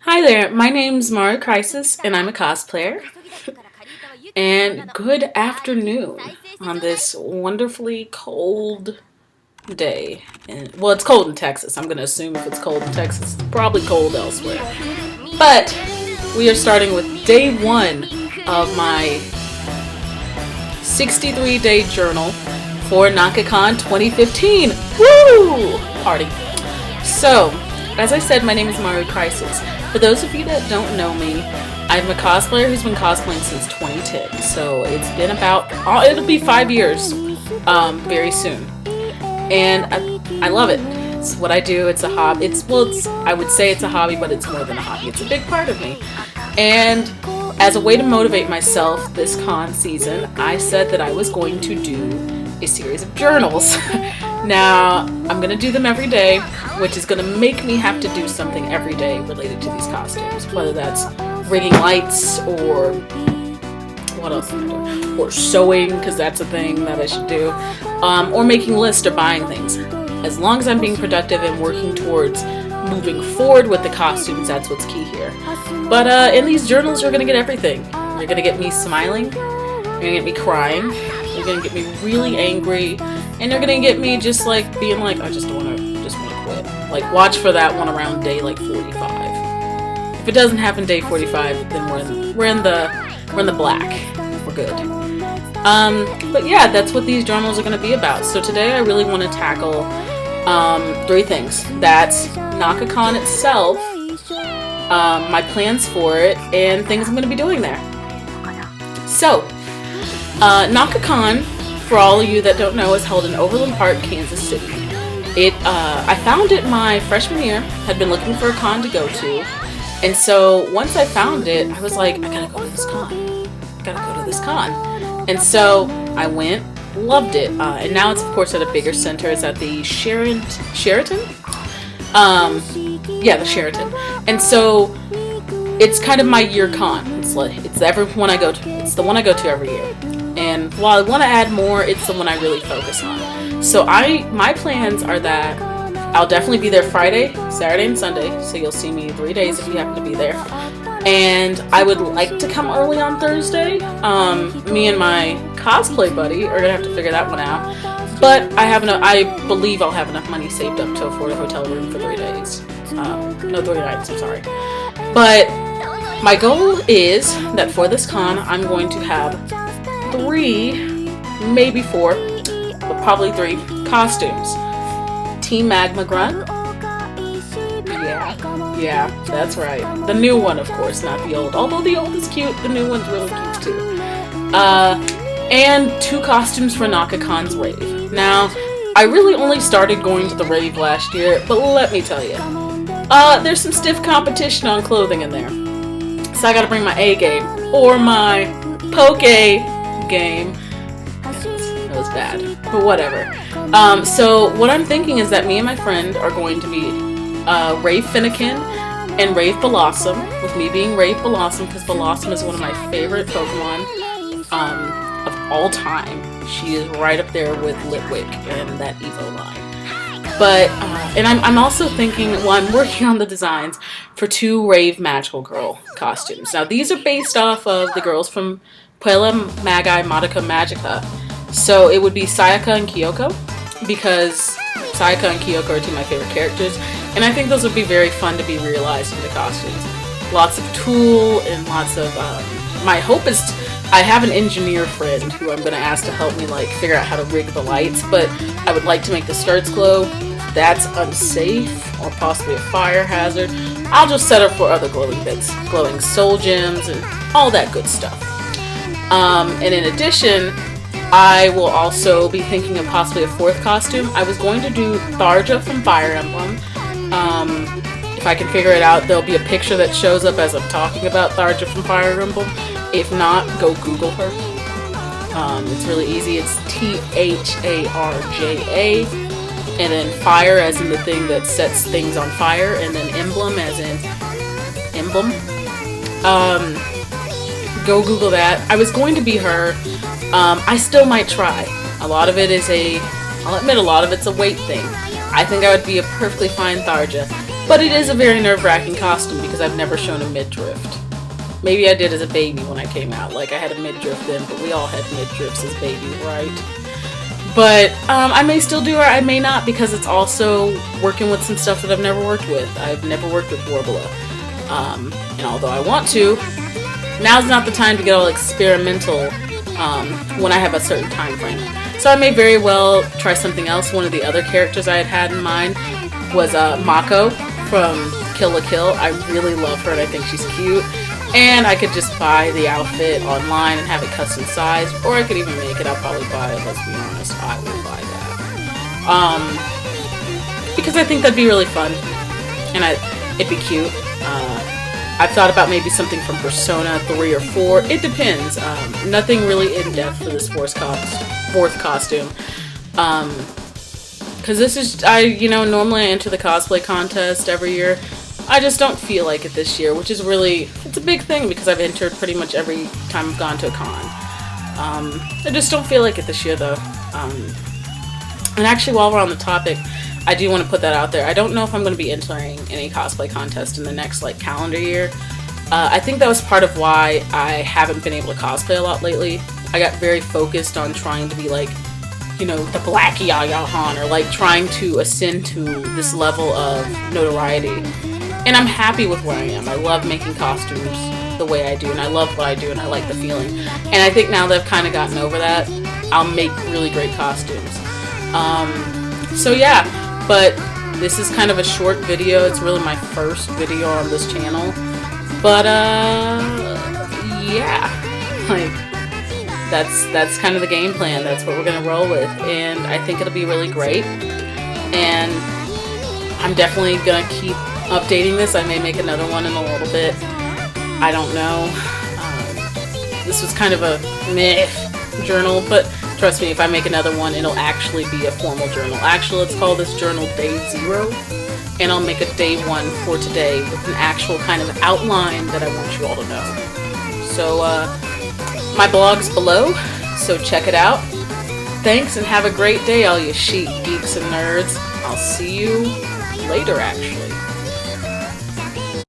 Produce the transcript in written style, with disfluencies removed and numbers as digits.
Hi there, my name's Maru Krisis, and I'm a cosplayer. And good afternoon on this wonderfully cold day. Well, it's cold in Texas. I'm going to assume if it's cold in Texas, it's probably cold elsewhere. But we are starting with day one of my 63-day journal for NakaCon 2015. Woo! Party. So, as I said, my name is Maru Krisis. For those of you that don't know me, I'm a cosplayer who's been cosplaying since 2010. So it's been about, it'll be 5 years very soon. And I love it. It's what I do. It's a hobby. I would say it's a hobby, but it's more than a hobby. It's a big part of me. And as a way to motivate myself this con season, I said that I was going to do a series of journals. Now, I'm going to do them every day, which is going to make me have to do something every day related to these costumes. Whether that's rigging lights or what else am I doing? Or sewing, because that's a thing that I should do. Or making lists or buying things. As long as I'm being productive and working towards moving forward with the costumes, that's what's key here. But in these journals, you're going to get everything. You're going to get me smiling. You're going to get me crying. You're going to get me really angry. And you're going to get me just like being like, I just want to quit. Like, watch for that one around day like 45. If it doesn't happen day 45, then we're in the black. We're good. But yeah, that's what these journals are going to be about. So today I really want to tackle 3 things. That's NakaCon itself, my plans for it, and things I'm going to be doing there. So, NakaCon, for all of you that don't know, is held in Overland Park, Kansas City. I found it my freshman year, had been looking for a con to go to, and so once I found it, I was like, I gotta go to this con. And so I went, loved it, and now it's of course at a bigger center. It's at the Sheraton? Yeah, the Sheraton. And so it's kind of my year con. It's the one I go to every year. And while I want to add more, it's the one I really focus on. So my plans are that I'll definitely be there Friday, Saturday, and Sunday. So you'll see me 3 days if you happen to be there. And I would like to come early on Thursday. Me and my cosplay buddy are gonna have to figure that one out. But I believe I'll have enough money saved up to afford a hotel room for 3 days. No, 3 nights. I'm sorry. But my goal is that for this con, I'm going to have 3, maybe 4, but probably 3 costumes. Team Magma Grunt. Yeah, that's right. The new one, of course, not the old. Although the old is cute, the new one's really cute too. And 2 costumes for NakaCon's rave. Now, I really only started going to the rave last year, but let me tell you, there's some stiff competition on clothing in there. So I gotta bring my A game, or my poke game. That was bad, but whatever. So what I'm thinking is that me and my friend are going to be Rave Finnegan and Rave Blossom, with me being Rave Blossom because Blossom is one of my favorite Pokemon of all time. She is right up there with Litwick and that Evo line. But and I'm also thinking, well, I'm working on the designs for 2 Rave Magical Girl costumes. Now these are based off of the girls from Puella Magi Madoka Magica. So it would be Sayaka and Kyoko, because Sayaka and Kyoko are 2 of my favorite characters, and I think those would be very fun to be realized in the costumes. Lots of tulle and lots of, my hope is, I have an engineer friend who I'm going to ask to help me figure out how to rig the lights, but I would like to make the skirts glow. That's unsafe, or possibly a fire hazard. I'll just set up for other glowing bits, glowing soul gems, and all that good stuff. And in addition, I will also be thinking of possibly a 4th costume. I was going to do Tharja from Fire Emblem. If I can figure it out, there'll be a picture that shows up as I'm talking about Tharja from Fire Emblem. If not, go Google her. It's really easy. It's Tharja, and then fire as in the thing that sets things on fire, and then emblem as in emblem. Go Google that. I was going to be her. I still might try. A lot of it is I'll admit a lot of it's a weight thing. I think I would be a perfectly fine Tharja. But it is a very nerve-wracking costume because I've never shown a midriff. Maybe I did as a baby when I came out. Like, I had a midriff then, but we all had midriffs as babies, right? But I may still do or I may not, because it's also working with some stuff that I've never worked with. I've never worked with Worbula. And although I want to, now's not the time to get all experimental when I have a certain time frame. So I may very well try something else. One of the other characters I had in mind was Mako from Kill la Kill. I really love her and I think she's cute. And I could just buy the outfit online and have it custom sized, or I could even make it. I'll probably buy it, let's be honest. I will buy that. Because I think that'd be really fun. And it'd be cute. I've thought about maybe something from Persona 3 or 4. It depends. Nothing really in-depth for this fourth costume. Because this is, normally I enter the cosplay contest every year. I just don't feel like it this year, which is really, it's a big thing because I've entered pretty much every time I've gone to a con. I just don't feel like it this year though. And actually, while we're on the topic, I do want to put that out there. I don't know if I'm going to be entering any cosplay contest in the next calendar year. I think that was part of why I haven't been able to cosplay a lot lately. I got very focused on trying to be the black Yaya Han, or trying to ascend to this level of notoriety. And I'm happy with where I am. I love making costumes the way I do, and I love what I do, and I like the feeling. And I think now that I've kind of gotten over that, I'll make really great costumes. So yeah, but this is kind of a short video. It's really my first video on this channel. But yeah, that's kind of the game plan. That's what we're gonna roll with, and I think it'll be really great. And I'm definitely gonna keep updating this. I may make another one in a little bit. I don't know. This was kind of a meh journal, but trust me, if I make another one, it'll actually be a formal journal. Actually, let's call this journal Day 0, and I'll make a Day 1 for today with an actual kind of outline that I want you all to know. So, my blog's below, so check it out. Thanks, and have a great day, all you chic geeks and nerds. I'll see you later, actually.